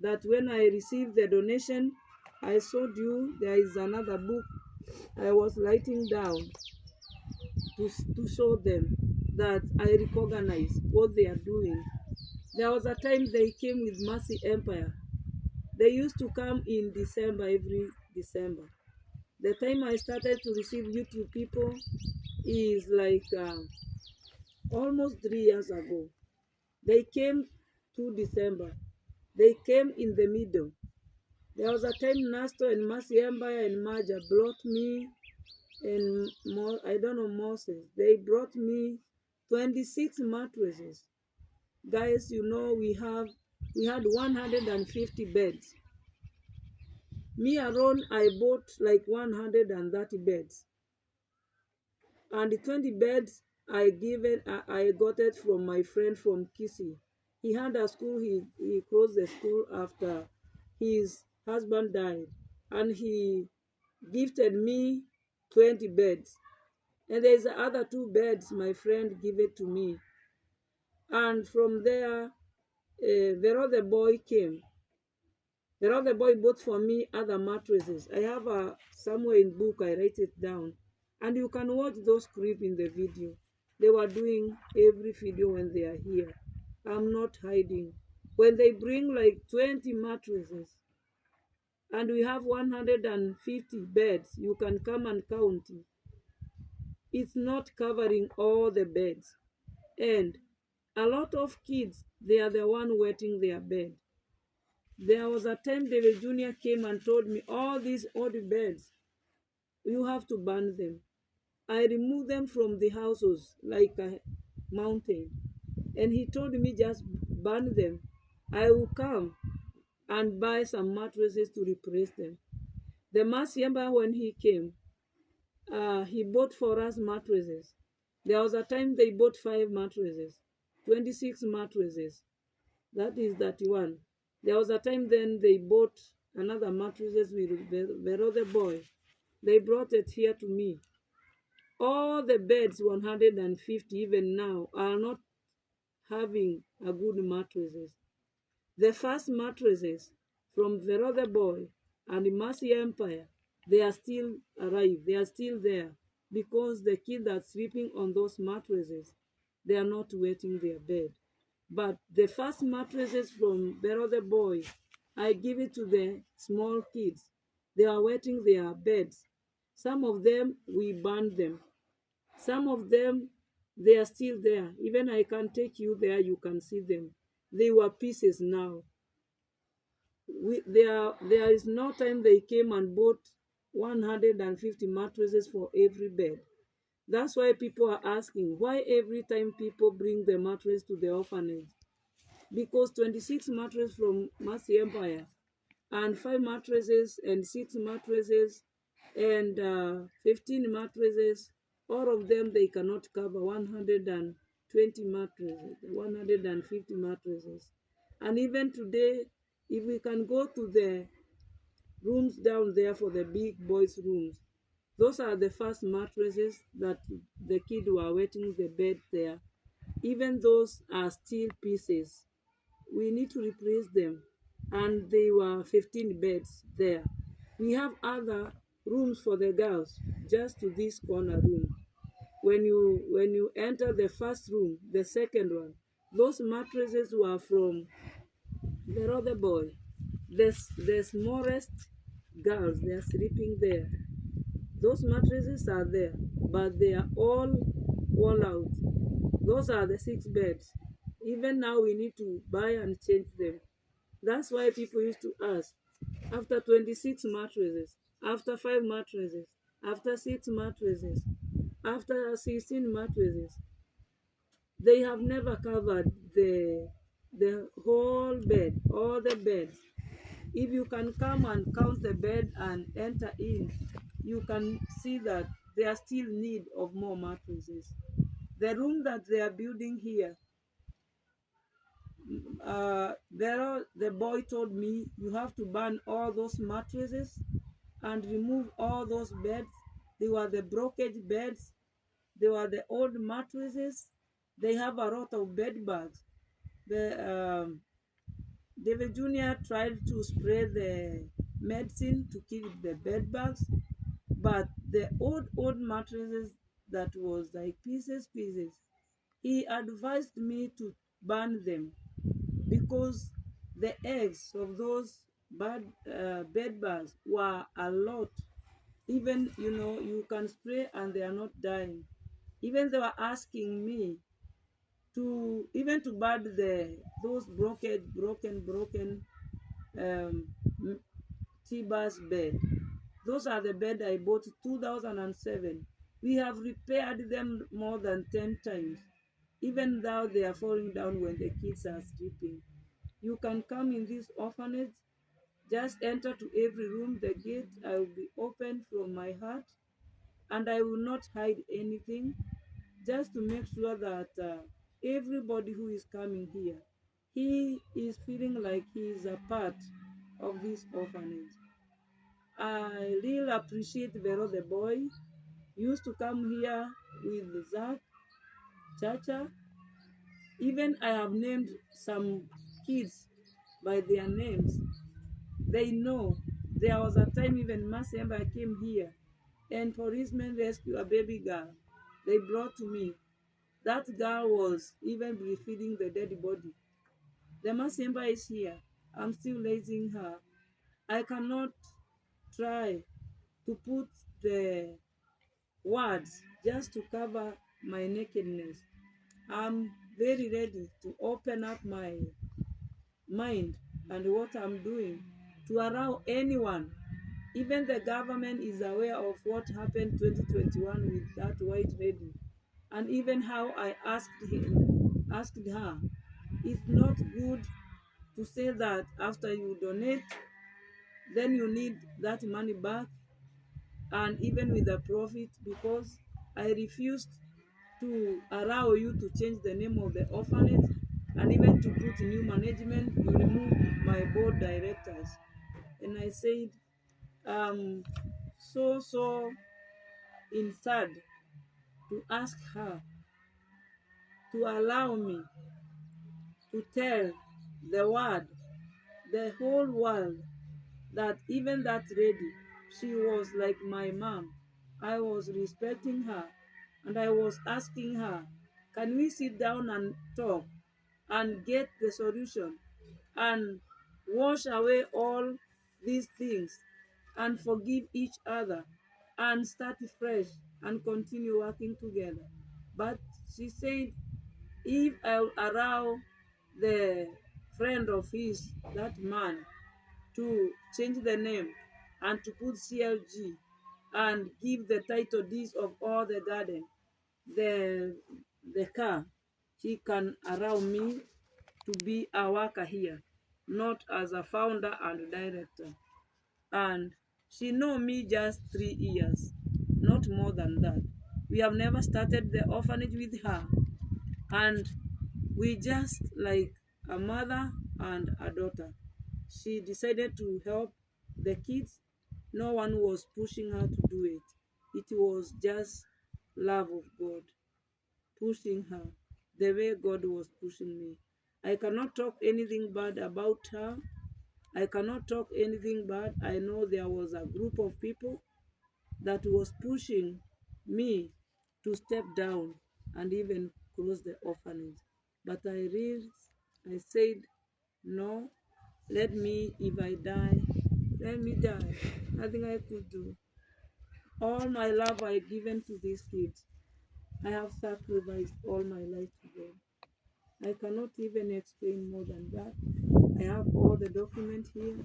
Speaker 1: that when I received the donation, I showed you there is another book I was writing down to show them that I recognize what they are doing. There was a time they came with Mercy Empire. They used to come in December, every December. The time I started to receive YouTube people is like almost 3 years ago. They came to December. They came in the middle. There was a time Nasto and Mercy Empire and Maja brought me, and I don't know, Moses. They brought me 26 mattresses. Guys, you know, we had 150 beds. Me alone, I bought like 130 beds, and the 20 beds I got it from my friend from Kisi. He had a school. He closed the school after his husband died, and he gifted me 20 beds. And there's the other 2 beds my friend gave it to me. And from there, the other boy came. The other boy bought for me other mattresses. I have a somewhere in book, I write it down. And you can watch those clips in the video. They were doing every video when they are here. I'm not hiding. When they bring like 20 mattresses and we have 150 beds, you can come and count it. It's not covering all the beds. And a lot of kids, they are the one wetting their bed. There was a time David Jr. came and told me, all these old beds, you have to burn them. I removed them from the houses like a mountain. And he told me, just burn them. I will come and buy some mattresses to replace them. The Masiamba, when he came, he bought for us mattresses. There was a time they bought 5 mattresses, 26 mattresses. That is 31. There was a time then they bought another mattresses with the other boy. They brought it here to me. All the beds, 150 even now, are not having a good mattresses. The first mattresses from the other boy and the Mercy Empire, they are still alive. They are still there because the kids that are sleeping on those mattresses, they are not wetting their bed. But the first mattresses from the other boy, I give it to the small kids. They are wetting their beds. Some of them, we burned them. Some of them, they are still there. Even I can take you there, you can see them. They were pieces now. There is no time they came and bought 150 mattresses for every bed. That's why people are asking, why every time people bring the mattress to the orphanage? Because 26 mattresses from Mercy Empire and 5 mattresses and 6 mattresses and 15 mattresses, all of them, they cannot cover 120 mattresses, 150 mattresses. And even today, if we can go to the rooms down there for the big boys' rooms, those are the first mattresses that the kids were wetting the bed there. Even those are still pieces. We need to replace them. And there were 15 beds there. We have other rooms for the girls, just to this corner room. When you enter the first room, the second one, those mattresses were from the other boy. The smallest girls, they are sleeping there. Those mattresses are there, but they are all worn out. Those are the 6 beds. Even now, we need to buy and change them. That's why people used to ask, after 26 mattresses, after 5 mattresses, after 6 mattresses, after 16 mattresses, they have never covered the whole bed, all the beds. If you can come and count the bed and enter in, you can see that there still need of more mattresses. The room that they are building here, the boy told me, you have to burn all those mattresses and remove all those beds. They were the brokerage beds. They were the old mattresses. They have a lot of bed bugs. David Jr. tried to spray the medicine to kill the bed bugs, but the old mattresses that was like pieces. He advised me to burn them because the eggs of those bed bugs were a lot. Even, you can spray and they are not dying. Even they were asking me to burn those broken um, T-bus bed. Those are the bed I bought 2007. We have repaired them more than 10 times. even though they are falling down when the kids are sleeping. You can come in this orphanage, just enter to every room. The gate I will be open from my heart, and I will not hide anything, just to make sure that everybody who is coming here, he is feeling like he is a part of this orphanage. I really appreciate Vero the boy. He used to come here with Zach, Chacha. Even I have named some kids by their names. They know. There was a time even Masemba came here and policemen rescued a baby girl. They brought to me. That girl was even breastfeeding the dead body. The Masemba is here. I'm still raising her. I cannot try to put the words just to cover my nakedness. I'm very ready to open up my mind and what I'm doing to allow anyone. Even the government is aware of what happened 2021 with that white lady, and even how I asked her, it's not good to say that after you donate, then you need that money back, and even with the profit, because I refused to allow you to change the name of the orphanage and even to put new management. You remove my board directors. And I said, so instead to ask her to allow me to tell the world, the whole world, that even that lady, she was like my mom. I was respecting her, and I was asking her, can we sit down and talk and get the solution and wash away all these things and forgive each other and start fresh and continue working together? But she said, if I'll allow the friend of his, that man, to change the name and to put CLG and give the title deeds of all the garden, the the car, he can allow me to be a worker here, not as a founder and director. And she know me just 3 years, not more than that. We have never started the orphanage with her, and we just like a mother and a daughter. She decided to help the kids. No one was pushing her to do it. It was just love of God pushing her the way God was pushing me. I cannot talk anything bad about her. I cannot talk anything bad. I know there was a group of people that was pushing me to step down and even close the orphanage. But I said, no, let me, if I die, let me die. Nothing I could do. All my love I given to these kids. I have sacrificed all my life to them. I cannot even explain more than that. I have all the document here,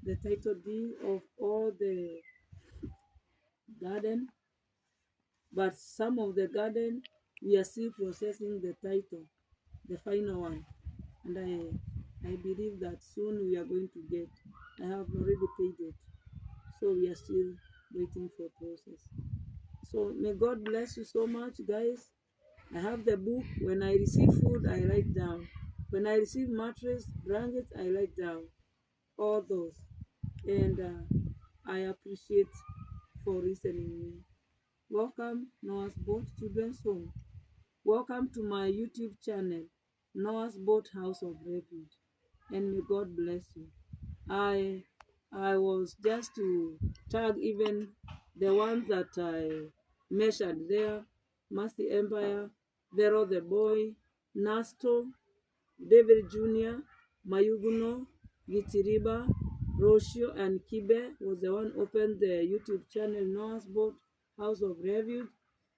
Speaker 1: the title deed of all the garden, but some of the garden we are still processing the title, the final one, and I believe that soon we are going to get. I have already paid it, so we are still waiting for process. So may God bless you so much, guys. I have the book. When I receive food, I write down. When I receive mattress, blankets, I write down all those, and I appreciate for listening me. Welcome, Noah's Boat Children's Home. Welcome to my YouTube channel, Noah's Boat House of Refuge, and may God bless you. I I was just to tag even the ones that I measured there: Mercy Empire, Vero the Boy, Nasto, David Jr., Mayuguno, Gitiriba, Roshio, and Kibe was the one opened the YouTube channel Noah's Boat House of Refuge.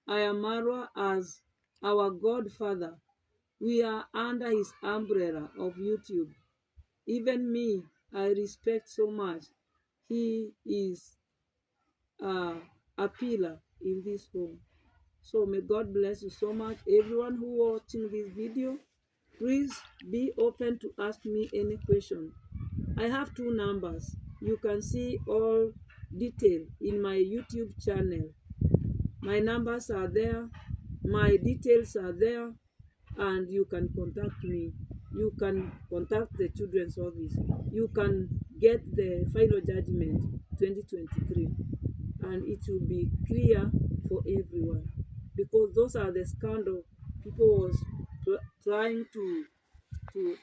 Speaker 1: I am Marwa as our Godfather. We are under his umbrella of YouTube. Even me, I respect so much. He is a pillar in this home. So may God bless you so much. Everyone who watching this video, please be open to ask me any question. I have two numbers. You can see all detail in my YouTube channel. My numbers are there, my details are there, and you can contact me. You can contact the children's office. You can get the final judgment 2023, and it will be clear for everyone, because those are the scandal people was trying to to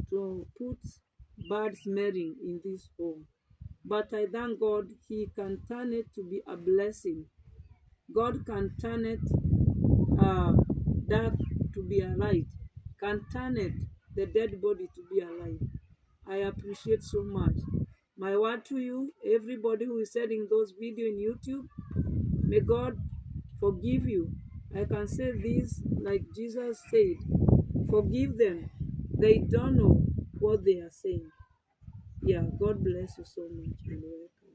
Speaker 1: to put bad smelling in this home. But I thank God He can turn it to be a blessing. God can turn it dark to be a light, can turn it the dead body to be alive. I appreciate so much. My word to you, everybody who is setting those videos in YouTube, may God forgive you. I can say this like Jesus said, forgive them. They don't know what they are saying. Yeah, God bless you so much and welcome.